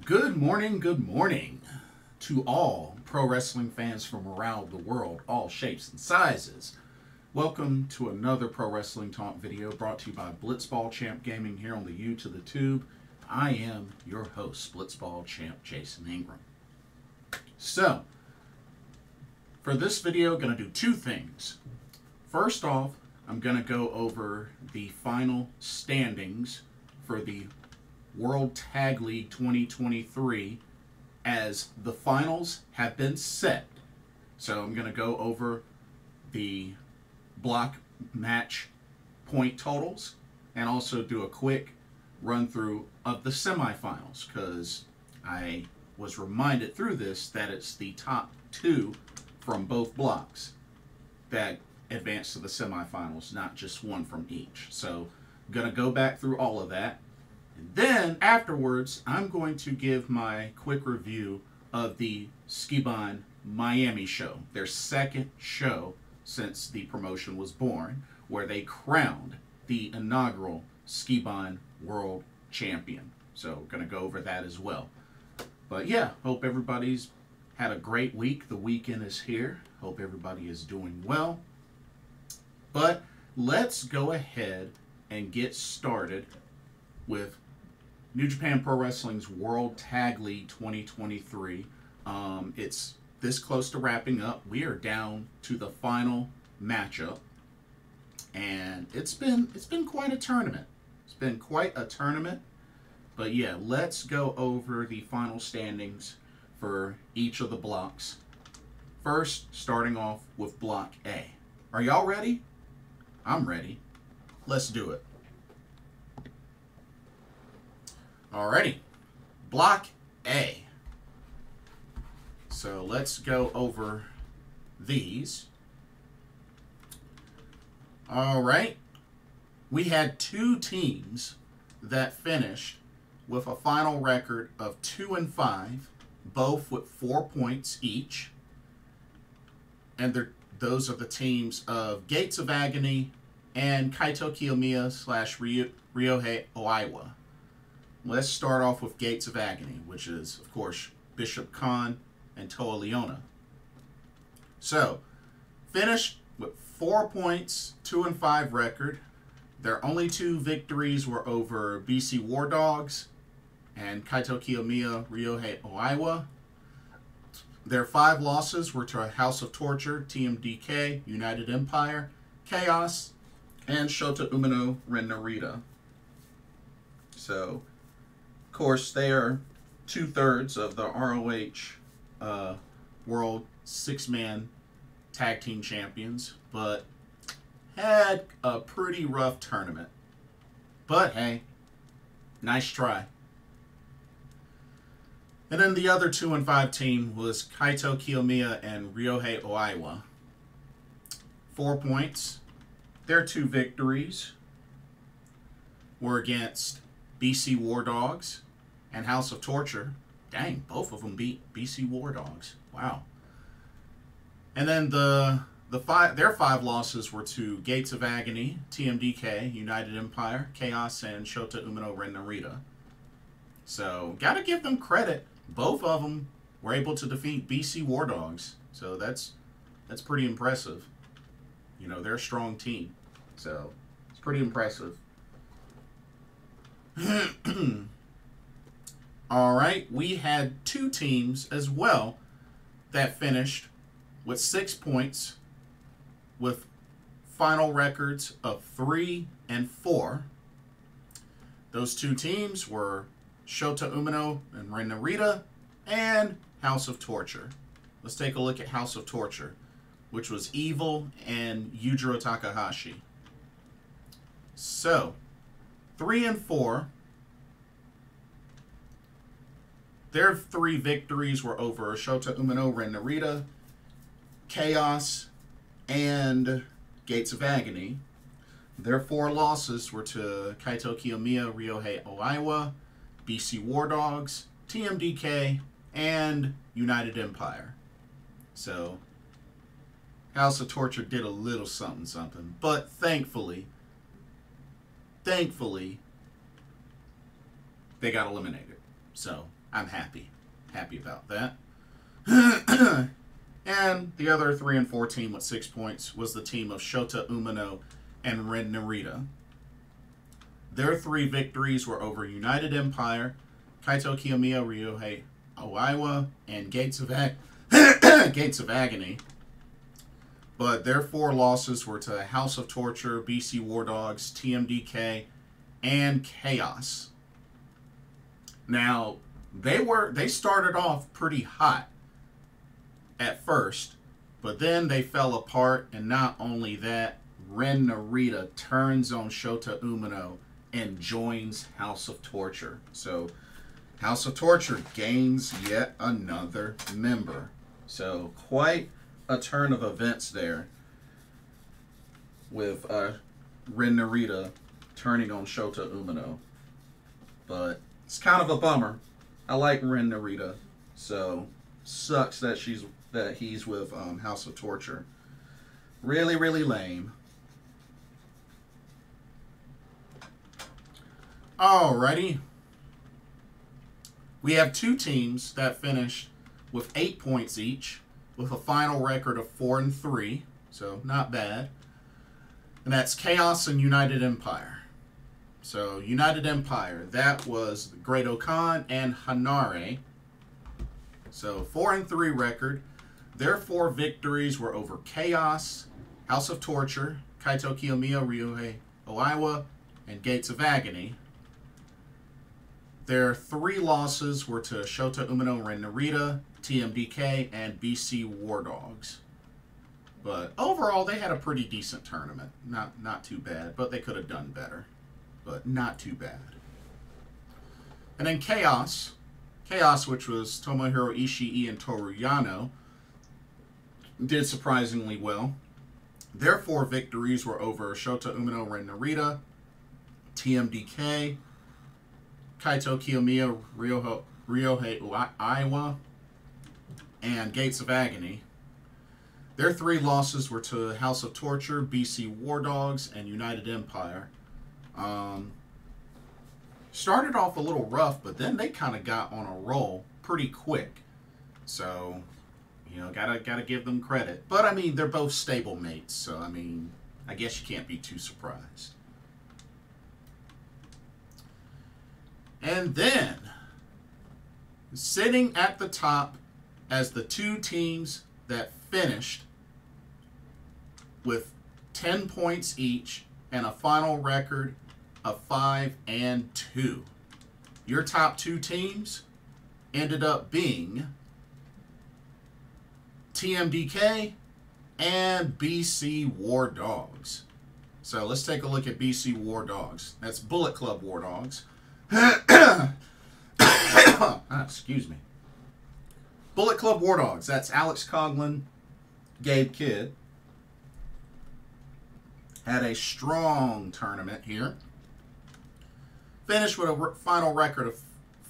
Good morning to all pro wrestling fans from around the world, all shapes and sizes. Welcome to another Pro Wrestling Talk video brought to you by Blitzball Champ Gaming here on the U to the Tube. I am your host, Blitzball Champ Jason Ingram. So, for this video, I'm going to do two things. First off, I'm going to go over the final standings for the World Tag League 2023 as the finals have been set. So I'm going to go over the block match point totals and also do a quick run through of the semifinals, because I was reminded through this that it's the top two from both blocks that advance to the semifinals, not just one from each. So I'm going to go back through all of that. And then afterwards, I'm going to give my quick review of the Sukeban Miami show, their second show since the promotion was born, where they crowned the inaugural Sukeban World Champion. So we're going to go over that as well. But yeah, hope everybody's had a great week. The weekend is here. Hope everybody is doing well. But let's go ahead and get started with New Japan Pro Wrestling's World Tag League 2023. It's this close to wrapping up. We are down to the final matchup, and it's been quite a tournament. It's been quite a tournament. But yeah, let's go over the final standings for each of the blocks. First, starting off with Block A. Are y'all ready? I'm ready. Let's do it. Alrighty, Block A. So let's go over these. Alright, we had two teams that finished with a final record of 2-5, both with 4 points each. And those are the teams of Gates of Agony and Kaito Kiyomiya / Ryohei Oiwa. Let's start off with Gates of Agony, which is, of course, Bishop Khan and Toa Leona. So, finished with 4 points, 2-5 record. Their only two victories were over BC War Dogs and Kaito Kiyomiya, Ryohei Oiwa. Their 5 losses were to House of Torture, TMDK, United Empire, Chaos, and Shota Umino Ren Narita. So, of course, they are 2/3 of the ROH World 6-Man Tag Team Champions, but had a pretty rough tournament. But hey, nice try. And then the other 2-5 team was Kaito Kiyomiya and Ryohei Oiwa. 4 points. Their 2 victories were against BC War Dogs and House of Torture. Dang, both of them beat BC War Dogs. Wow. And then their 5 losses were to Gates of Agony, TMDK, United Empire, Chaos, and Shota Umino Ren Narita. So, gotta give them credit. Both of them were able to defeat BC War Dogs. So that's pretty impressive. You know, they're a strong team. So, it's pretty impressive. Alright, we had 2 teams as well that finished with 6 points with final records of 3 and 4. Those 2 teams were Shota Umino and Ren Narita and House of Torture. Let's take a look at House of Torture, which was Evil and Yujiro Takahashi. So, 3 and 4. Their 3 victories were over Shota Umino, Ren Narita, Chaos, and Gates of Agony. Their 4 losses were to Kaito Kiyomiya, Ryohei Oiwa, BC War Dogs, TMDK, and United Empire. So, House of Torture did a little something, but thankfully, they got eliminated. So, I'm happy about that. And the other 3 and 4 team with 6 points was the team of Shota Umino and Ren Narita. Their 3 victories were over United Empire, Kaito Kiyomiya, Ryohei Oiwa, and Gates of Agony. But their 4 losses were to House of Torture, BC War Dogs, TMDK, and Chaos. Now, they started off pretty hot at first, but then they fell apart, and not only that, Ren Narita turns on Shota Umino and joins House of Torture. So House of Torture gains yet another member. So quite a turn of events there with Ren Narita turning on Shota Umino. But it's kind of a bummer. I like Ren Narita, so sucks that he's with House of Torture. Really, really lame. Alrighty. We have 2 teams that finished with 8 points each, with a final record of 4 and 3, so not bad. And that's Chaos and United Empire. So United Empire, that was Great Okan and Hanare. So 4 and 3 record. Their 4 victories were over Chaos, House of Torture, Kaito Kiyomiya, Ryohei Oiwa, and Gates of Agony. Their 3 losses were to Shota Umino, Ren Narita, TMDK, and BC War Dogs. But overall, they had a pretty decent tournament. Not too bad, but they could have done better. But not too bad. And then Chaos, which was Tomohiro Ishii and Toru Yano, did surprisingly well. Their 4 victories were over Shota Umino, Ren Narita, TMDK, Kaito Kiyomiya, Ryohei Oiwa, and Gates of Agony. Their 3 losses were to House of Torture, BC War Dogs, and United Empire. Started off a little rough, but then they kind of got on a roll pretty quick. So, you know, gotta give them credit. But, I mean, they're both stable mates, so, I mean, I guess you can't be too surprised. And then, sitting at the top as the 2 teams that finished with 10 points each and a final record of 5 and 2. Your top 2 teams ended up being TMDK and BC War Dogs. So let's take a look at BC War Dogs. That's Bullet Club War Dogs. Excuse me. Bullet Club War Dogs. That's Alex Coughlin, Gabe Kidd. Had a strong tournament here. Finished with a final record of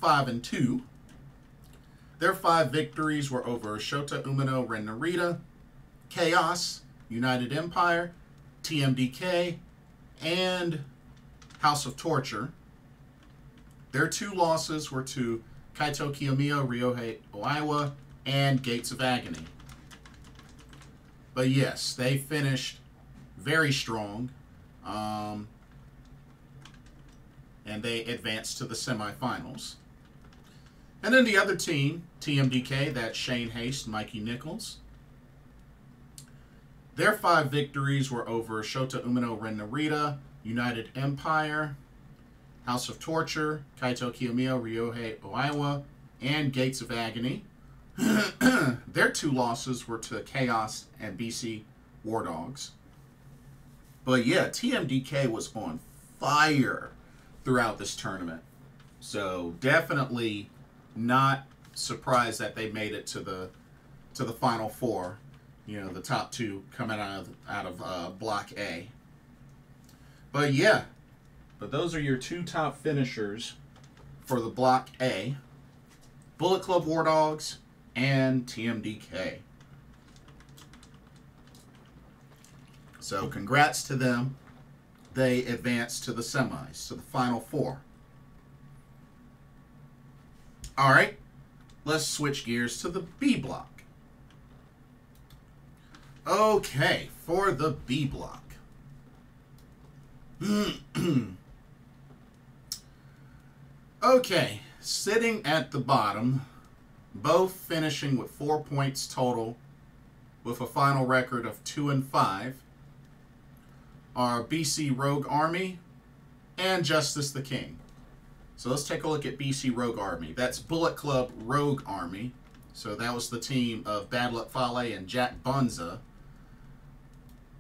5 and 2. Their 5 victories were over Shota Umino, Ren Narita, Chaos, United Empire, TMDK, and House of Torture. Their 2 losses were to Kaito Kiyomiya, Ryohei Oiwa, and Gates of Agony. But yes, they finished very strong. And they advanced to the semifinals. And then the other team, TMDK, that's Shane Haste, Mikey Nichols. Their 5 victories were over Shota Umino, Ren Narita, United Empire, House of Torture, Kaito Kiyomiya, Ryohei Oiwa, and Gates of Agony. Their 2 losses were to Chaos and BC War Dogs. But yeah, TMDK was on fire throughout this tournament. So definitely not surprised that they made it to the final 4. You know, the top 2 coming out of Block A. But yeah, but those are your 2 top finishers for the Block A. Bullet Club War Dogs and TMDK. So congrats to them. They advanced to the semis, to the final 4. All right. let's switch gears to the B block. Okay, for the B block. Okay, sitting at the bottom, both finishing with 4 points total, with a final record of 2-5, are BC Rogue Army and Justice the King. So let's take a look at BC Rogue Army. That's Bullet Club Rogue Army. So that was the team of Bad Luck Fale and Jack Bonza.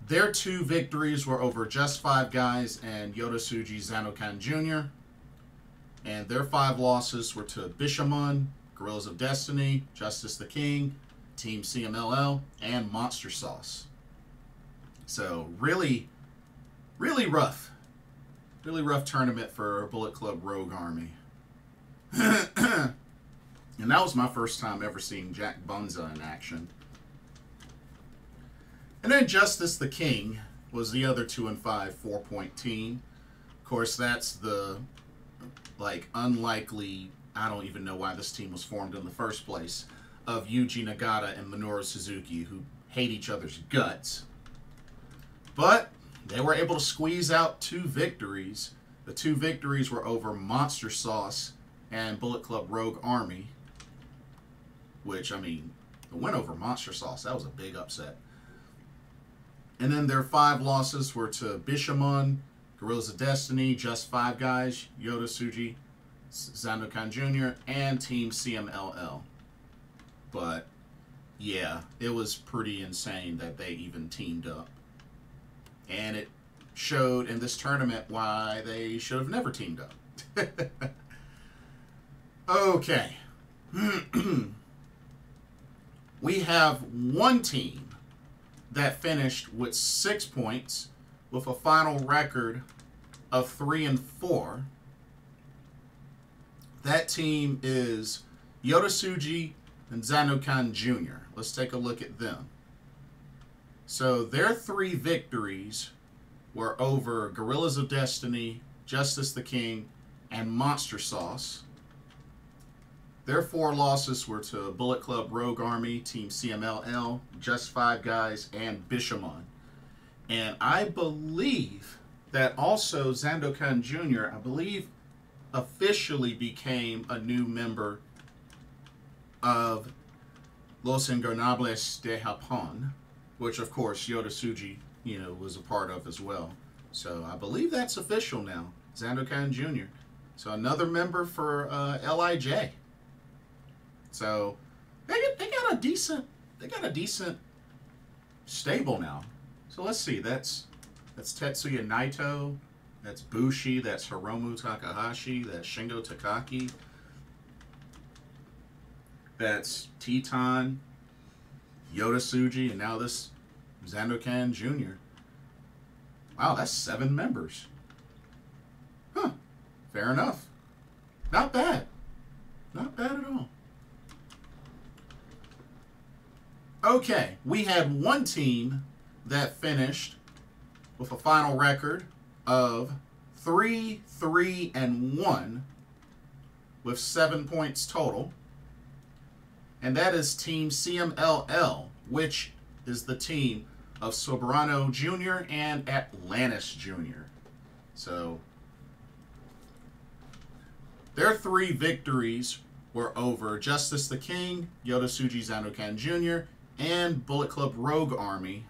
Their 2 victories were over Just 5 Guys and Yodosuji Zanokan Jr. And their 5 losses were to Bishamon, Gorillas of Destiny, Justice the King, Team CMLL, and Monster Sauce. So really, really rough. Really rough tournament for Bullet Club Rogue Army. And that was my first time ever seeing Jack Bonza in action. And then Justice the King was the other 2-5 4-point team. Of course, that's the unlikely, I don't even know why this team was formed in the first place, of Yuji Nagata and Minoru Suzuki, who hate each other's guts. But they were able to squeeze out 2 victories. The 2 victories were over Monster Sauce and Bullet Club Rogue Army. Which, I mean, the win over Monster Sauce, that was a big upset. And then their 5 losses were to Bishamon, Gorillas of Destiny, Just 5 Guys, Yodosuji Zanokan Jr., and Team CMLL. But, yeah, it was pretty insane that they even teamed up. And it showed in this tournament why they should have never teamed up. Okay. We have one team that finished with 6 points with a final record of 3-4. That team is Yodosuji and Zanokan Jr. Let's take a look at them. So their 3 victories were over Gorillas of Destiny, Justice the King, and Monster Sauce. Their 4 losses were to Bullet Club Rogue Army, Team CMLL, Just 5 Guys, and Bishamon. And I believe that also Zanokan Jr., I believe, officially became a new member of Los Ingobernables de Japón, which of course Yodosuji, was a part of as well. So I believe that's official now, Zanokan Jr. So another member for LIJ. So they got a decent stable now. So let's see, that's Tetsuya Naito, that's Bushi, that's Hiromu Takahashi, that's Shingo Takagi, that's Teton, Yodosuji, and now this Zanokan Jr. Wow, that's 7 members. Huh. Fair enough. Not bad. Not bad at all. Okay, we had one team that finished with a final record of 3-3-1 with 7 points total. And that is Team CMLL, which is the team of Soberano Jr. and Atlantis Jr. So their 3 victories were over Justice the King, Yodosuji Zanokan Jr., and Bullet Club Rogue Army.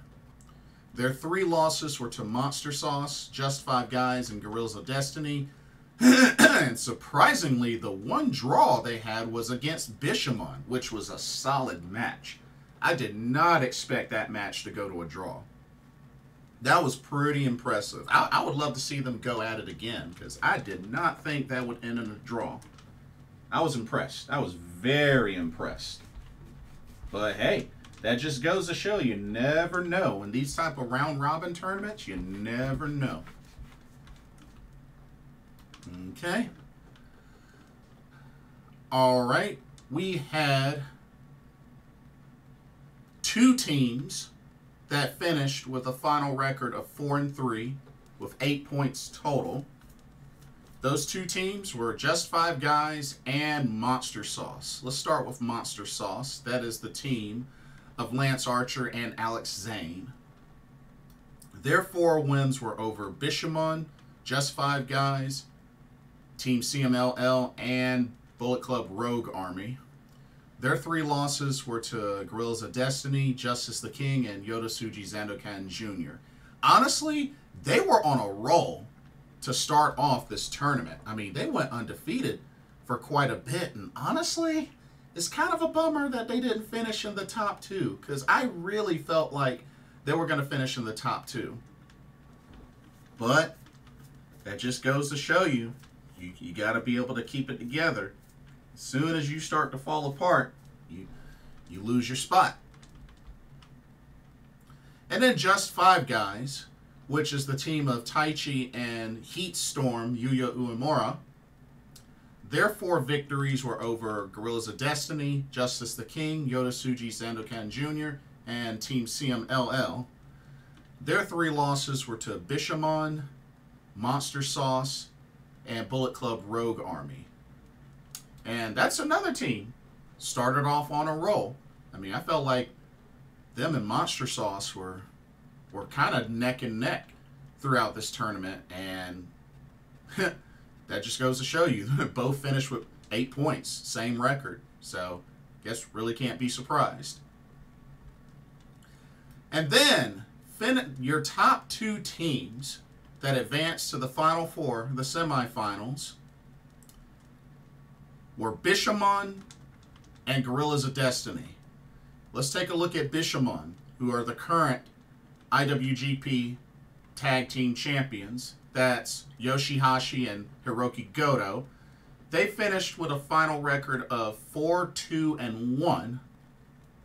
Their 3 losses were to Monster Sauce, Just 5 Guys, and Gorillas of Destiny. And surprisingly, the one draw they had was against Bishamon, which was a solid match. I did not expect that match to go to a draw. That was pretty impressive. I would love to see them go at it again, because I did not think that would end in a draw. I was impressed. I was very impressed. But hey, that just goes to show you never know. In these type of round-robin tournaments, you never know. Okay. All right. We had 2 teams that finished with a final record of 4-3 with 8 points total. those two teams were Just Five Guys and Monster Sauce. Let's start with Monster Sauce. That is the team of Lance Archer and Alex Zane. Their 4 wins were over Bishamon, Just Five Guys, Team CMLL, and Bullet Club Rogue Army. Their 3 losses were to Gorillas of Destiny, Justice the King, and Yodosuji Zandokan Jr. Honestly, they were on a roll to start off this tournament. I mean, they went undefeated for quite a bit, and honestly, it's kind of a bummer that they didn't finish in the top 2, because I really felt like they were going to finish in the top 2. But that just goes to show you, you got to be able to keep it together. As soon as you start to fall apart, you lose your spot. And then Just Five Guys, which is the team of Taichi and Heat Storm Yuya Uemura. Their 4 victories were over Gorillas of Destiny, Justice the King, Yodosuji Sandokan Jr., and Team CMLL. Their 3 losses were to Bishamon, Monster Sauce, and Bullet Club Rogue Army. And that's another team. Started off on a roll. I mean, I felt like them and Monster Sauce were kind of neck and neck throughout this tournament. And that just goes to show you, both finished with 8 points. Same record. So, guess really can't be surprised. And then, your top 2 teams that advanced to the Final Four, the semifinals, were Bishamon and Gorillas of Destiny. Let's take a look at Bishamon, who are the current IWGP Tag Team Champions. That's Yoshihashi and Hiroki Goto. They finished with a final record of 4-2-1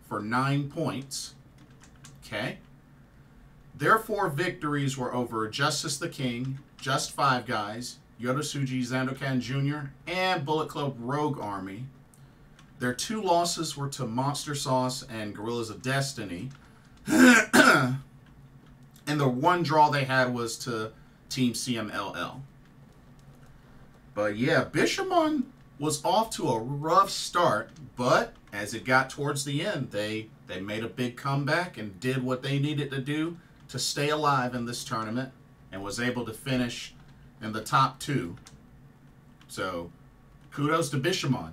for 9 points. Okay. Their 4 victories were over Justice the King, Just Five Guys, Yodosuji Zandokan Jr., and Bullet Club Rogue Army. Their 2 losses were to Monster Sauce and Gorillas of Destiny. And the 1 draw they had was to Team CMLL. But yeah, Bishamon was off to a rough start, but as it got towards the end, they made a big comeback and did what they needed to do to stay alive in this tournament, and was able to finish in the top 2. So, kudos to Bishamon.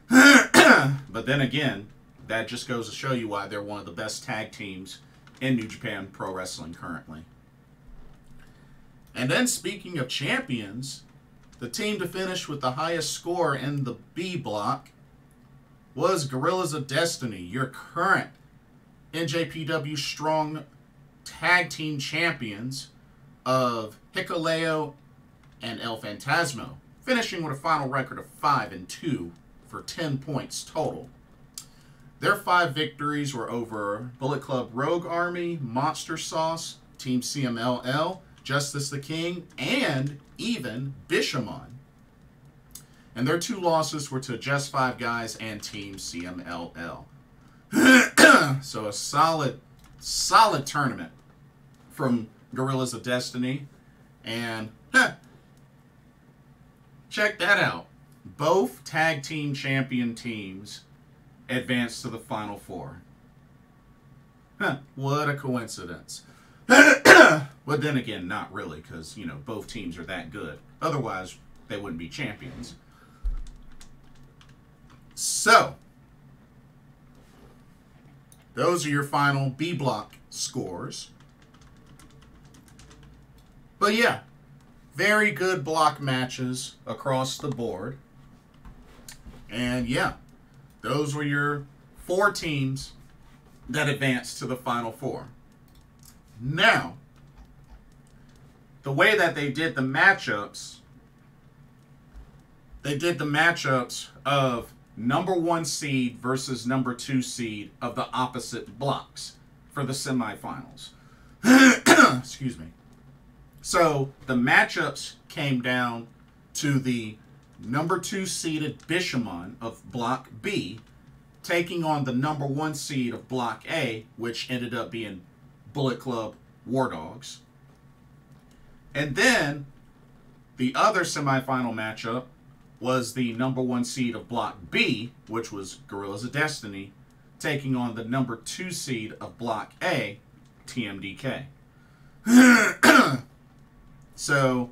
But then again, that just goes to show you why they're one of the best tag teams in New Japan Pro Wrestling currently. And then, speaking of champions, the team to finish with the highest score in the B block was Gorillas of Destiny, your current NJPW Strong Tag Team Champions of Hikuleo and El Phantasmo, finishing with a final record of 5-2 for 10 points total. Their 5 victories were over Bullet Club Rogue Army, Monster Sauce, Team CMLL, Justice the King, and even Bishamon. And their 2 losses were to Just Five Guys and Team CMLL. So a solid tournament from Gorillas of Destiny. And check that out. Both tag team champion teams advanced to the Final Four. What a coincidence. But then again, not really, because, you know, both teams are that good. Otherwise, they wouldn't be champions. So, those are your final B block scores. But yeah, very good block matches across the board. And yeah, those were your 4 teams that advanced to the Final Four. Now, the way that they did the matchups of number 1 seed versus number 2 seed of the opposite blocks for the semifinals. Excuse me. So the matchups came down to the number 2 seeded Bishamon of Block B taking on the number 1 seed of Block A, which ended up being Bullet Club War Dogs. And then The other semifinal matchup was the #1 seed of Block B, which was Gorillas of Destiny, taking on the #2 seed of Block A, TMDK. So,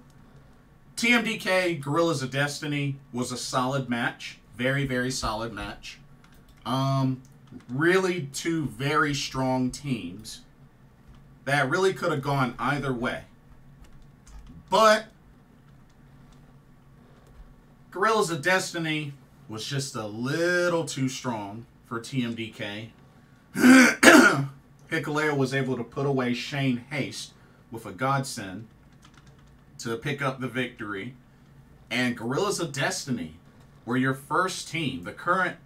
TMDK, Gorillas of Destiny was a solid match. Very, very solid match. Really two very strong teams that really could have gone either way. But Gorillas of Destiny was just a little too strong for TMDK. Hikuleo was able to put away Shane Haste with a godsend to pick up the victory. And Gorillas of Destiny were your first team, the current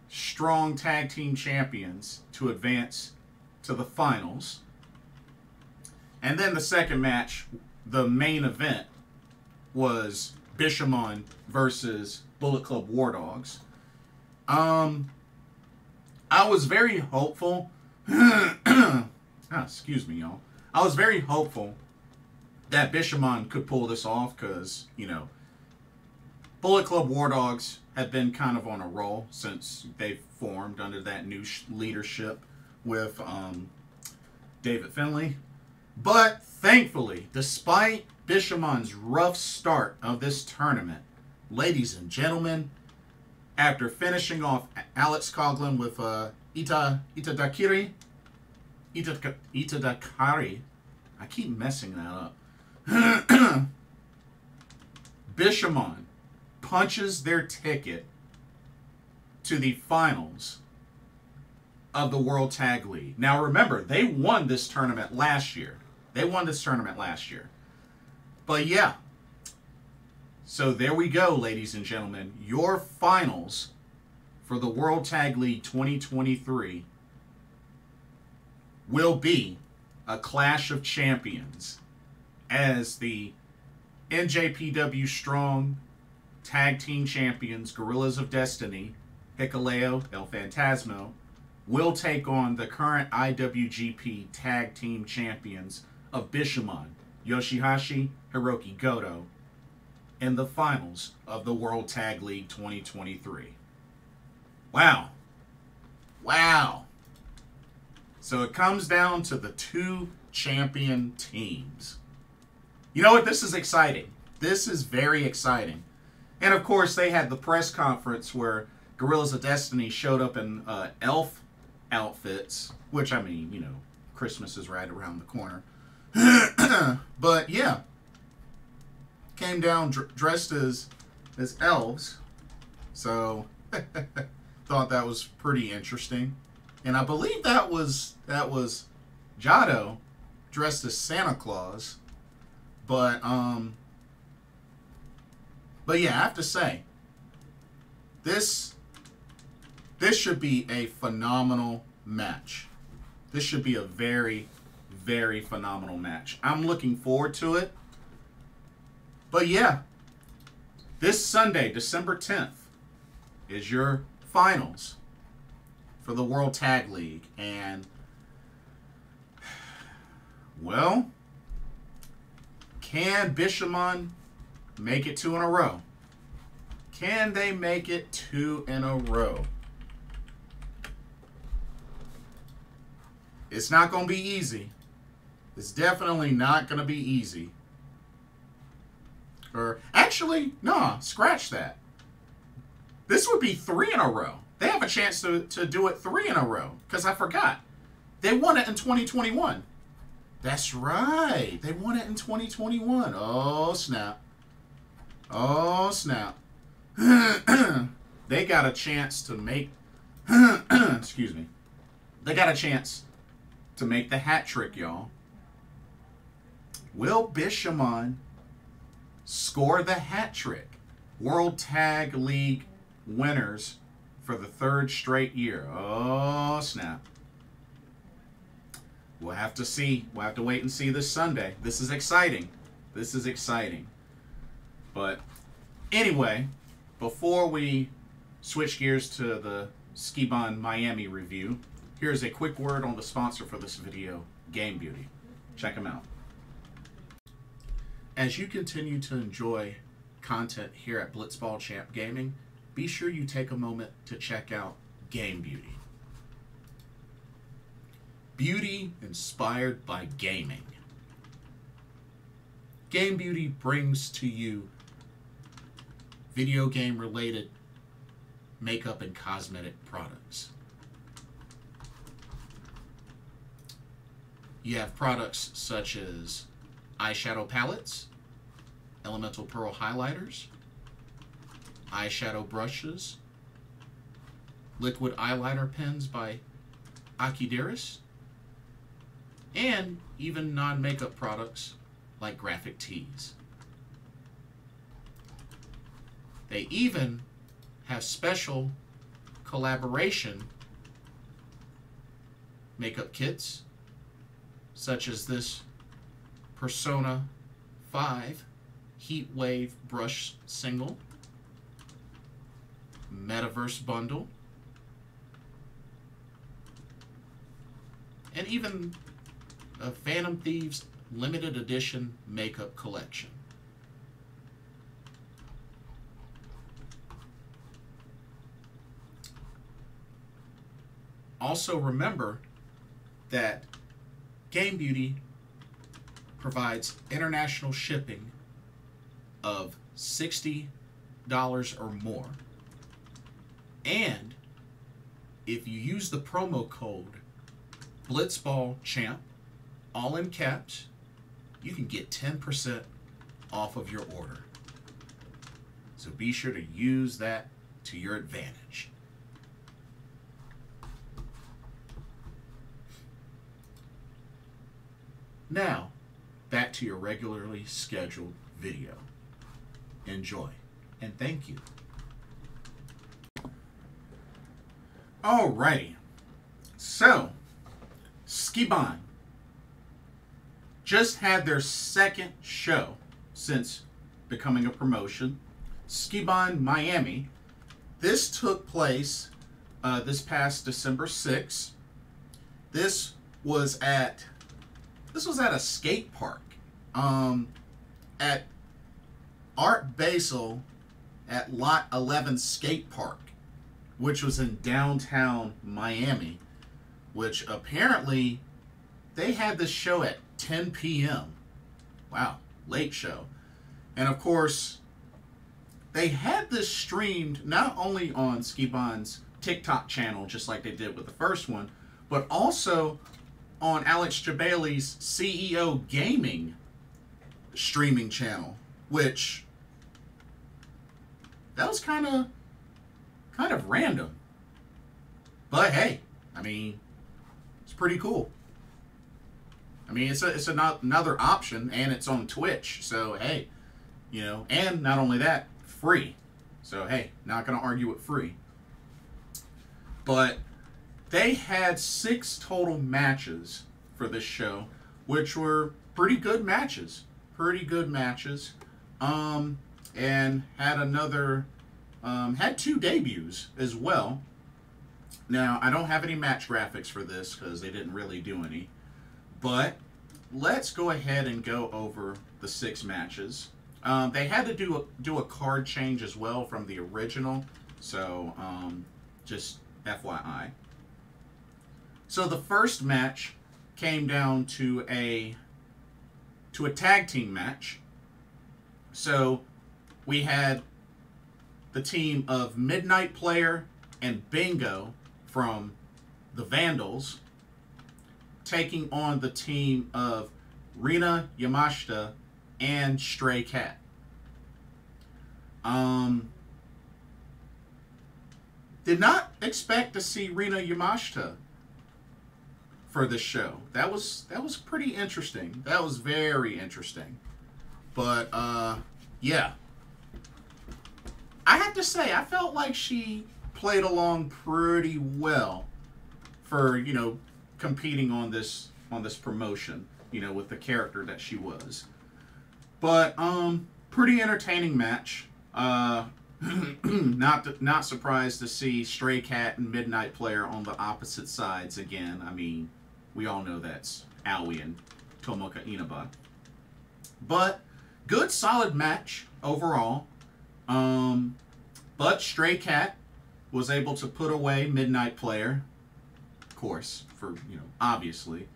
strong tag team champions, to advance to the finals. And then the second match, the main event, was Bishamon versus Bullet Club War Dogs. I was very hopeful. Excuse me, y'all. I was very hopeful that Bishamon could pull this off because, you know, Bullet Club War Dogs have been kind of on a roll since they formed under that new leadership with David Finlay. But thankfully, despite Bishamon's rough start of this tournament, ladies and gentlemen, after finishing off Alex Coughlin with Itadakari, I keep messing that up. Bishamon punches their ticket to the finals of the World Tag League. Now remember, they won this tournament last year. But yeah. So there we go, ladies and gentlemen. Your finals for the World Tag League 2023 will be a clash of champions as the NJPW Strong Tag Team Champions, Gorillas of Destiny, Hikuleo, El Phantasmo, will take on the current IWGP Tag Team Champions of Bishamon, Yoshihashi, Hiroki Goto, in the finals of the World Tag League 2023. Wow. Wow. So it comes down to the two champion teams. You know what? This is exciting. This is very exciting. And of course, they had the press conference where Gorillas of Destiny showed up in elf outfits, which, I mean, you know, Christmas is right around the corner. But yeah, came down dressed as elves. So thought that was pretty interesting. And I believe that was Jado dressed as Santa Claus. But yeah, I have to say, this should be a phenomenal match. This should be a very, very phenomenal match. I'm looking forward to it. But yeah, this Sunday, December 10th, is your finals for the World Tag League. And, well, can Bishamon make it 2 in a row? Can they make it 2 in a row? It's not going to be easy. It's definitely not going to be easy. Or, actually, nah, scratch that. This would be 3 in a row. They have a chance to do it 3 in a row. Because I forgot. They won it in 2021. That's right. They won it in 2021. Oh, snap. Oh, snap. They got a chance to make... excuse me. They got a chance to make the hat trick, y'all. Will Bishamon score the hat trick? World Tag League winners for the 3rd straight year. Oh, snap. We'll have to see. We'll have to wait and see this Sunday. This is exciting. This is exciting. But anyway, before we switch gears to the Sukeban Miami review, here's a quick word on the sponsor for this video, Game Beauty. Check them out. as you continue to enjoy content here at Blitzball Champ Gaming, be sure you take a moment to check out Game Beauty. Beauty inspired by gaming. Game Beauty brings to you video game related makeup and cosmetic products. You have products such as eyeshadow palettes, elemental pearl highlighters, eyeshadow brushes, liquid eyeliner pens by Akideris, and even non-makeup products like graphic tees. They even have special collaboration makeup kits, such as this Persona 5 Heat Wave Brush Single, Metaverse Bundle, and even a Phantom Thieves limited edition makeup collection. Also remember that Game Beauty provides international shipping of $60 or more. And if you use the promo code BlitzballChamp, all in caps, you can get 10% off of your order. So be sure to use that to your advantage. Now, back to your regularly scheduled video. Enjoy, and thank you. Alrighty, so Sukeban just had their second show since becoming a promotion. Sukeban Miami. This took place this past December 6th. This was at a skate park at Art Basel at Lot 11 Skate Park, which was in downtown Miami, which apparently they had this show at 10 p.m. Wow, late show. And of course, they had this streamed not only on Sukeban's TikTok channel, just like they did with the first one, but also on Alex Jabali's CEO Gaming streaming channel, which that was kind of random. But hey, I mean, it's pretty cool. I mean, it's another option, and it's on Twitch. So hey, you know, and not only that, free. So hey, not gonna argue with free. But they had 6 total matches for this show, which were pretty good matches. And had 2 debuts as well. Now, I don't have any match graphics for this because they didn't really do any. But let's go ahead and go over the 6 matches. They had to do a card change as well from the original. So, just FYI. So the first match came down to a tag team match. So we had the team of Midnight Player and Bingo from the Vandals taking on the team of Rina, Yamashita, and Stray Cat. Did not expect to see Rina Yamashita for this show. That was pretty interesting. That was very interesting. But yeah, I have to say I felt like she played along pretty well for, you know, competing on this promotion, you know, with the character that she was. But pretty entertaining match. Not surprised to see Stray Cat and Midnight Player on the opposite sides again. I mean, we all know that's Aoi and Tomoka Inaba. But good, solid match overall. But Stray Cat was able to put away Midnight Player, of course, for, you know, obviously,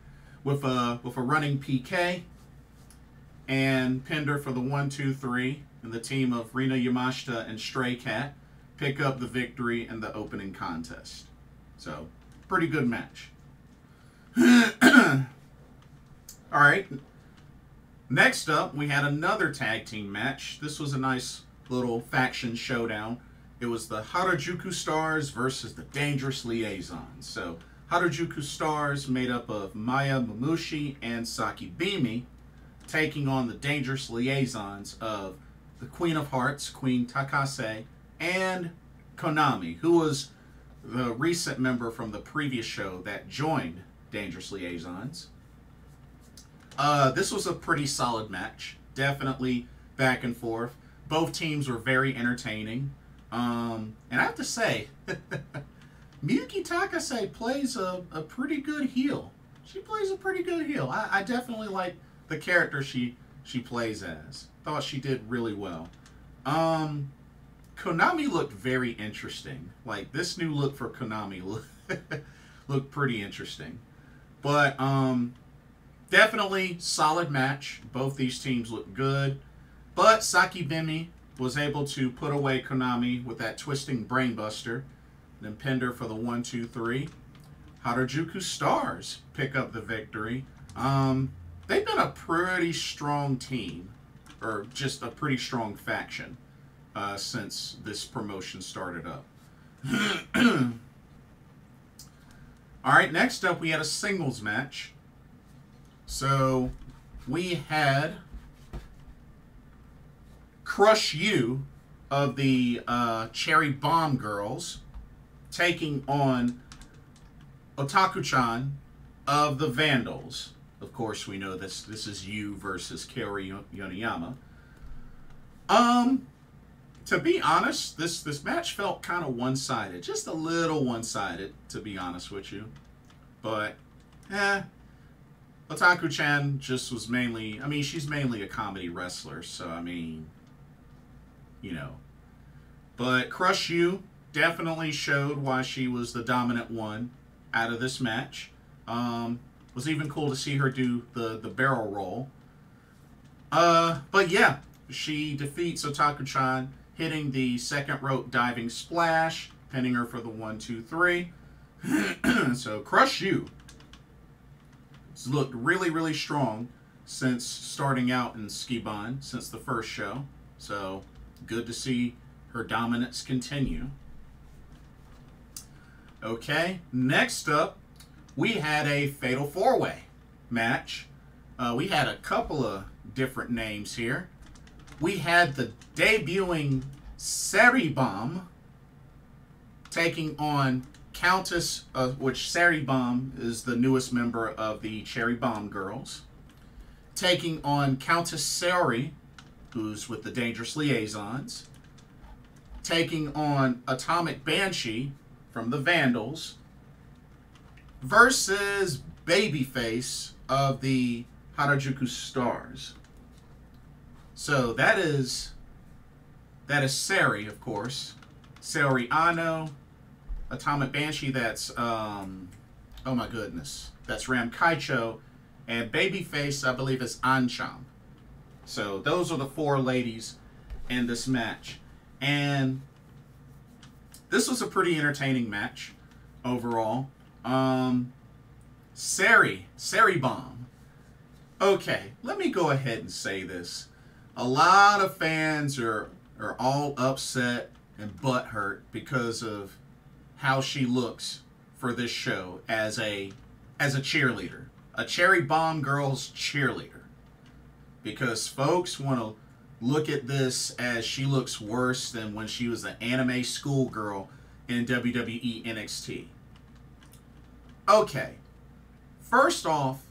with a running PK, and pinned her for the 1-2-3, and the team of Rina, Yamashita, and Stray Cat pick up the victory in the opening contest. So, pretty good match. All right. Next up, we had another tag team match. This was a nice little faction showdown. It was the Harajuku Stars versus the Dangerous Liaisons. So, Harajuku Stars, made up of Maya, Mamushi, and Saki, Bimi, taking on the Dangerous Liaisons of the Queen of Hearts, Queen Takase, and KONAMI, who was the recent member from the previous show that joined Dangerous Liaisons. This was a pretty solid match. Definitely back and forth. Both teams were very entertaining. And I have to say, Miyuki Takase plays a pretty good heel. She plays a pretty good heel. I definitely like the character she plays as. Thought she did really well. KONAMI looked very interesting. Like, this new look for KONAMI looked pretty interesting. But definitely solid match. Both these teams look good. But Saki Bimi was able to put away KONAMI with that twisting brainbuster, then pinned her for the 1-2-3. Harajuku Stars pick up the victory. They've been a pretty strong team, or just a pretty strong faction, since this promotion started up. All right, next up we had a singles match. So we had Crush You of the Cherry Bomb Girls taking on Otaku-Chan of the Vandals. Of course, we know this is you versus Kaori Yoneyama. To be honest, this match felt kind of one-sided. Just a little one-sided, to be honest with you. But, Otaku-Chan just was mainly, I mean, she's mainly a comedy wrestler, so, I mean, you know. But Crush You definitely showed why she was the dominant one out of this match. Was even cool to see her do the barrel roll. But yeah, she defeats Otaku-Chan, hitting the second rope diving splash, pinning her for the 1-2-3. So Crush You has looked really, really strong since starting out in Sukeban, since the first show. So good to see her dominance continue. Okay, next up, we had a Fatal 4-Way match. We had a couple of different names here. We had the debuting Sareee Bomb taking on Countess, which Sareee Bomb is the newest member of the Cherry Bomb Girls, taking on Countess Saori, who's with the Dangerous Liaisons, taking on Atomic Banshee from the Vandals, versus Babyface of the Harajuku Stars. So that is Sareee, of course. Saori Ano, Atomic Banshee, that's oh my goodness, that's Ram Kaicho, and Babyface, I believe, is Ancham. So those are the four ladies in this match. And this was a pretty entertaining match overall. Sareee Bomb. Okay, let me go ahead and say this. A lot of fans are all upset and butthurt because of how she looks for this show as a cheerleader. A Cherry Bomb Girls cheerleader. Because folks want to look at this as she looks worse than when she was an anime schoolgirl in WWE NXT. Okay, first off,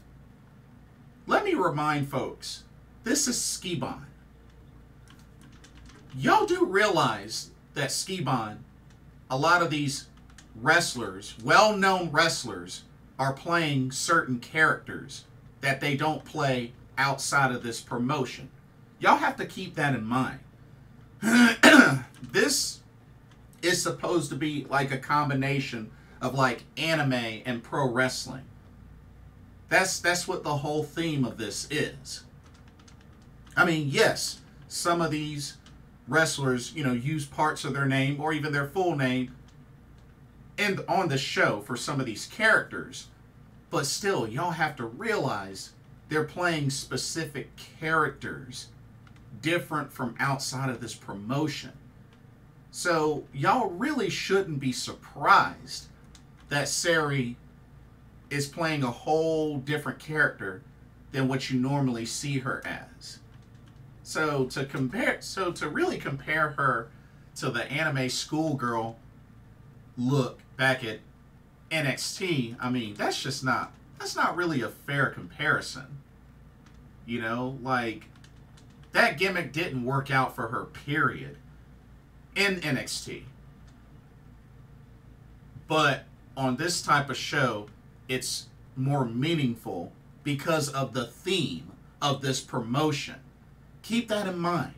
let me remind folks, this is Sukeban. Y'all do realize that Sukeban, a lot of these wrestlers, well-known wrestlers, are playing certain characters that they don't play outside of this promotion. y'all have to keep that in mind. This is supposed to be like a combination of like anime and pro wrestling. That's what the whole theme of this is. I mean, yes, some of these wrestlers, you know, use parts of their name or even their full name on the show for some of these characters. But still, y'all have to realize they're playing specific characters different from outside of this promotion. So y'all really shouldn't be surprised that Sareee is playing a whole different character than what you normally see her as. So to really compare her to the anime schoolgirl look back at NXT, I mean, that's not really a fair comparison. You know, like, that gimmick didn't work out for her, period, in NXT. But on this type of show, it's more meaningful because of the theme of this promotion. Keep that in mind.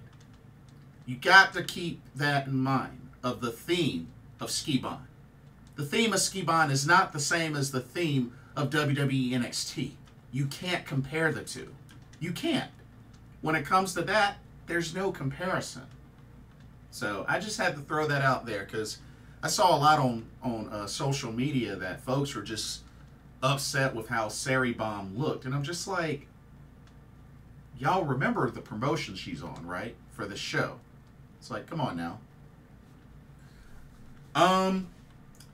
You got to keep that in mind, of the theme of Sukeban. The theme of Sukeban is not the same as the theme of WWE NXT. You can't compare the two. You can't. When it comes to that, there's no comparison. So I just had to throw that out there because I saw a lot on social media that folks were just upset with how Sukeban looked. And I'm just like, y'all remember the promotion she's on, right? For the show. It's like, come on now.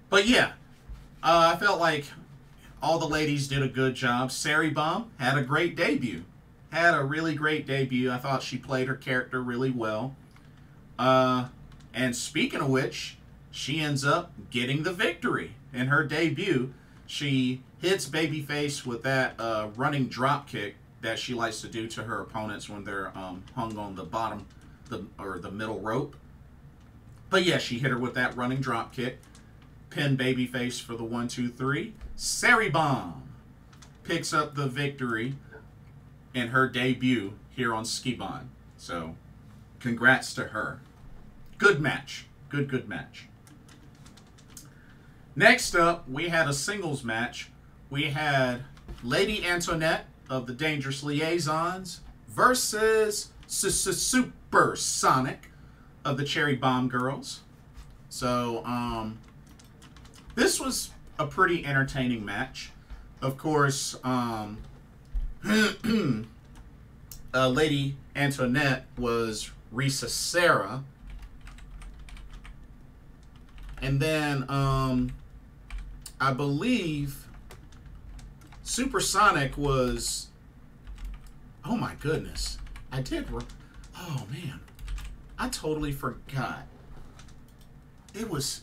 But yeah, I felt like all the ladies did a good job. Sukeban had a great debut. Had a really great debut. I thought she played her character really well. And speaking of which, she ends up getting the victory in her debut. She hits Babyface with that running drop kick that she likes to do to her opponents when they're hung on the bottom or the middle rope. But yeah, she hit her with that running drop kick. Pinned Babyface for the 1, 2, 3. Sukeban picks up the victory in her debut here on Sukeban. So, congrats to her. Good match. Good match. Next up, we had a singles match. We had Lady Antoinette of the Dangerous Liaisons versus Supersonic of the Cherry Bomb Girls. So, this was a pretty entertaining match. Of course, Lady Antoinette was Risa Sarah. And then, I believe Supersonic was... Oh my goodness. Oh man. I totally forgot. It was...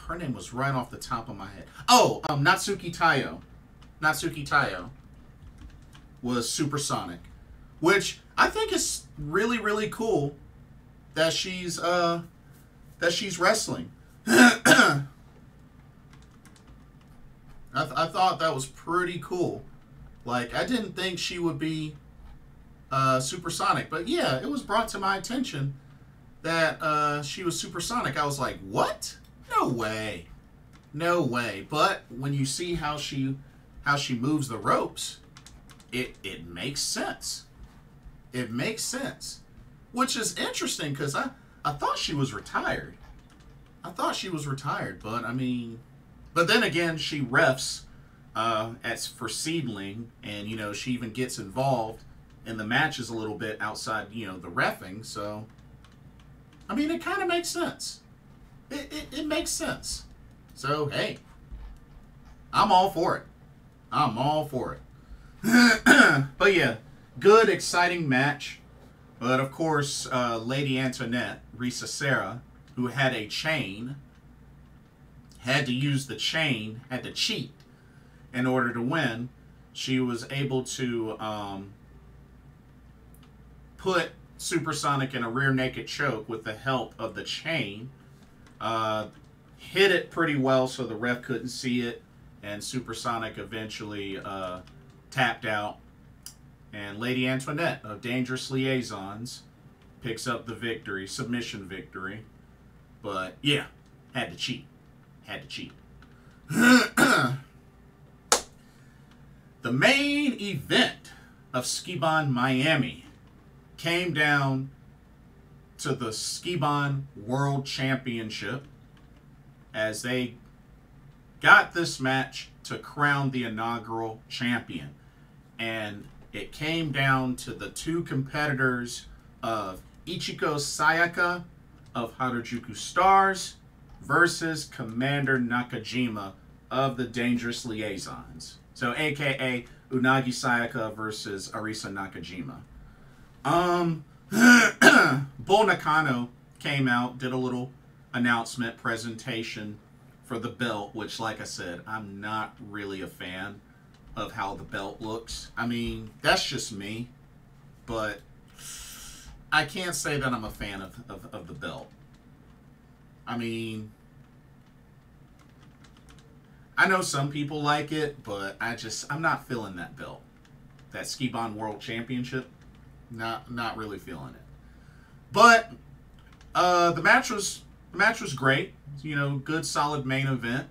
her name was right off the top of my head. Oh, Natsuki Tayo. Natsuki Tayo was Supersonic, which I think is really, really cool that she's wrestling. I thought that was pretty cool. Like, I didn't think she would be Supersonic, but yeah, it was brought to my attention that she was Supersonic. I was like, what? No way. No way. But when you see how she moves the ropes, it makes sense. It makes sense. Which is interesting because I thought she was retired. I thought she was retired, but I mean... But then again, she refs for Seedling, and, you know, she even gets involved in the matches a little bit outside, you know, the reffing, so... I mean, it kind of makes sense. It makes sense. So, hey, I'm all for it. I'm all for it. But yeah, good, exciting match. But of course, Lady Antoinette, Risa Sarah, who had a chain, had to use the chain, had to cheat in order to win. She was able to put Supersonic in a rear naked choke with the help of the chain. Hit it pretty well so the ref couldn't see it, and Supersonic eventually tapped out. And Lady Antoinette of Dangerous Liaisons picks up the victory, submission victory. But yeah, had to cheat. Had to cheat. The main event of Sukeban Miami came down to the Sukeban World Championship as they got this match to crown the inaugural champion. And it came down to the two competitors of Ichigo Sayaka of Harajuku Stars versus Commander Nakajima of the Dangerous Liaisons. So, a.k.a. Unagi Sayaka versus Arisa Nakajima. Bull Nakano came out, did a little announcement presentation for the belt, which, like I said, I'm not really a fan of how the belt looks. I mean, that's just me, but I can't say that I'm a fan of the belt. I mean, I know some people like it, but I'm not feeling that belt. That Sukeban World Championship, not really feeling it. But the match was great. You know, good solid main event,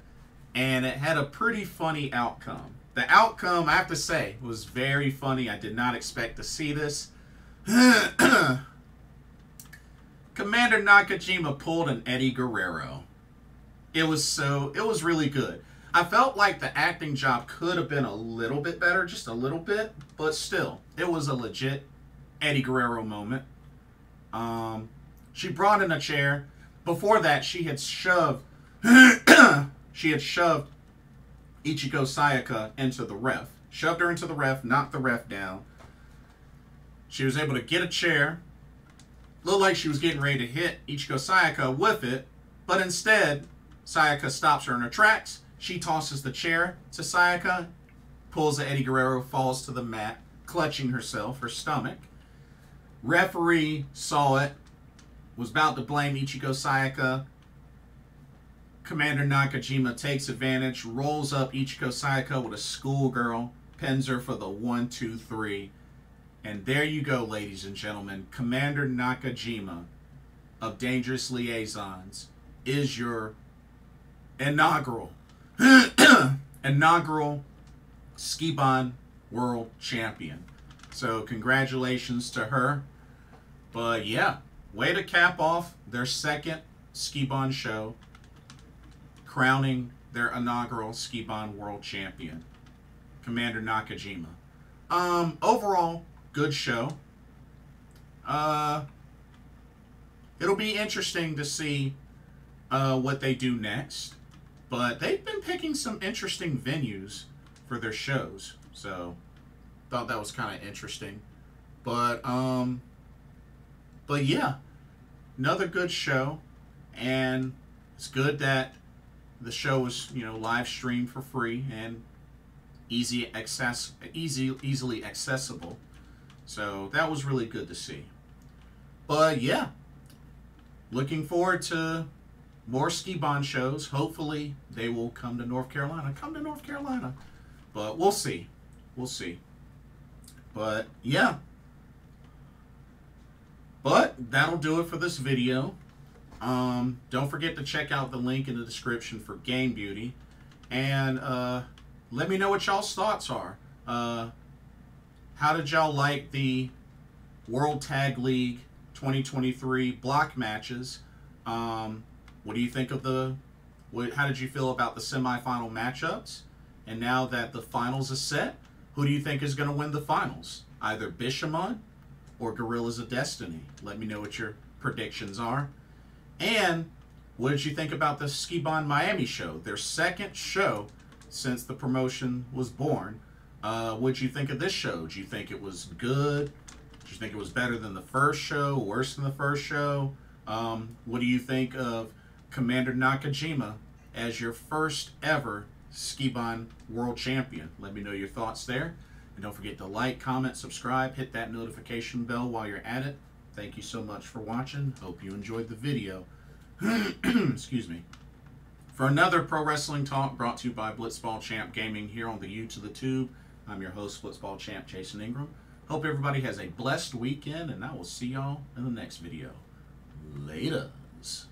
and it had a pretty funny outcome. The outcome, I have to say, was very funny. I did not expect to see this. Commander Nakajima pulled an Eddie Guerrero. It was really good. I felt like the acting job could have been a little bit better, just a little bit, but still, it was a legit Eddie Guerrero moment. She brought in a chair. Before that, she had shoved Ichigo Sayaka into the ref. Shoved her into the ref, knocked the ref down. She was able to get a chair. Looked like she was getting ready to hit Ichigo Sayaka with it, but instead, Sayaka stops her in her tracks. She tosses the chair to Sayaka, pulls the Eddie Guerrero, falls to the mat, clutching herself, her stomach. Referee saw it, was about to blame Ichigo Sayaka. Commander Nakajima takes advantage, rolls up Ichigo Sayaka with a schoolgirl, pins her for the 1-2-3. And there you go, ladies and gentlemen. Commander Nakajima of Dangerous Liaisons is your inaugural Sukeban World Champion. So congratulations to her. But yeah, way to cap off their second Sukeban show, crowning their inaugural Sukeban World Champion, Commander Nakajima. Overall, good show. It'll be interesting to see what they do next. But they've been picking some interesting venues for their shows. So, thought that was kind of interesting. But yeah, another good show. And it's good that the show was, you know, live streamed for free and easily accessible. So that was really good to see. But yeah, looking forward to more Sukeban shows. Hopefully they will come to North Carolina. But we'll see. We'll see. But yeah. But that'll do it for this video. Don't forget to check out the link in the description for Game Beauty. And let me know what y'all's thoughts are. How did y'all like the World Tag League 2023 block matches? What do you think of how did you feel about the semifinal matchups? And now that the finals is set, who do you think is going to win the finals? Either Bishamon or Gorillas of Destiny? Let me know what your predictions are. And what did you think about the Sukeban Miami show? Their second show since the promotion was born. What did you think of this show? Did you think it was good? Did you think it was better than the first show? Worse than the first show? What do you think of Commander Nakajima as your first ever Sukeban World Champion? Let me know your thoughts there. And don't forget to like, comment, subscribe, hit that notification bell while you're at it. Thank you so much for watching. Hope you enjoyed the video. Excuse me. For another Pro Wrestling Talk brought to you by Blitzball Champ Gaming here on the U to the Tube, I'm your host, Blitzball Champ Jason Ingram. Hope everybody has a blessed weekend, and I will see y'all in the next video. Laters.